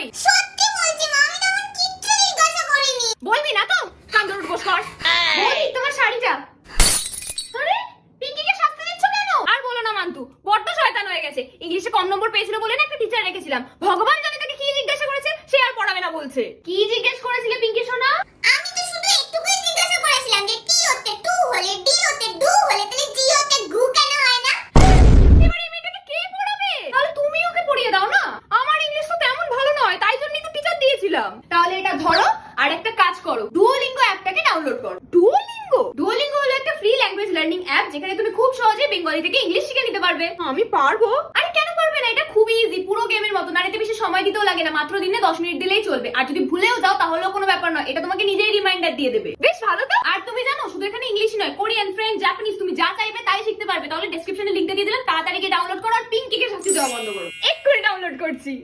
কই? সত্যি বলছি মা, আমি তেমন কিচ্ছু জিজ্ঞাসা করিনি। বলবি না তো? কান ধরে বস কর। বলি তোমার শাড়িটা। আরে পিঙ্কিকে শাস্তি দিচ্ছ কেন? আর বলো না মান্তু, বড্ড শয়তান হয়ে গেছে। ইংলিশে কম নম্বর পেয়েছিল বলে না একটা টিচার রেখেছিলাম। ভগবান জানে তাকে কি জিজ্ঞাসা করেছে, সে আর পড়াবে না বলছে। কি জিজ্ঞেস করেছিলে পিঙ্কি সোনা? আমি তো শুধু একটুকুই জিজ্ঞাসা করেছিলাম যে টি হতে টু হলে, ডি হতে ডু হলে, তাহলে জি হতে গু কেন হয় না? এবার এই মেয়েটাকে কে পড়াবে? তাহলে তুমি ওকে পড়িয়ে দাও না। আমার ইংলিশ তো তেমন ভালো নয়, তাই জন্যই তো টিচার দিয়েছিলাম। তাহলে এটা ধরো আর একটা কাজ করো, ডুওলিঙ্গো অ্যাপটাকে ডাউনলোড করো। ডুওলিঙ্গো? ডুওলিঙ্গো হলো একটা ফ্রি ল্যাঙ্গুয়েজ লার্নিং অ্যাপ যেখানে তুমি খুব সহজে বেঙ্গলি থেকে ইংলিশ শিখে নিতে পারবে। আমি পারবো? আরে কেন পারবে না? এটা খুবই ইজি, পুরো গেমের মতো। আর এতে বেশি সময় দিতেও লাগে না, মাত্র দিনে 10 মিনিট দিলেই চলবে। আর যদি ভুলেও যাও তাহলেও কোনো ব্যাপার নয়, এটা তোমাকে নিজেই রিমাইন্ডার দিয়ে দেবে। বেশ ভালো তো। আর তুমি জানো শুধু এখানে ইংলিশ নয়, কোরিয়ান, ফ্রেঞ্চ, জাপানিজ, তুমি যা চাইবে তাই শিখতে পারবে। তাহলে ডেসক্রিপশনে লিংকটা দিয়ে দিলাম, তাড়াতাড়ি গিয়ে ডাউনলোড করো আর পিঙ্কিকে শাস্তি দেওয়া বন্ধ করো। এক্ষুনি ডাউনলোড করছি।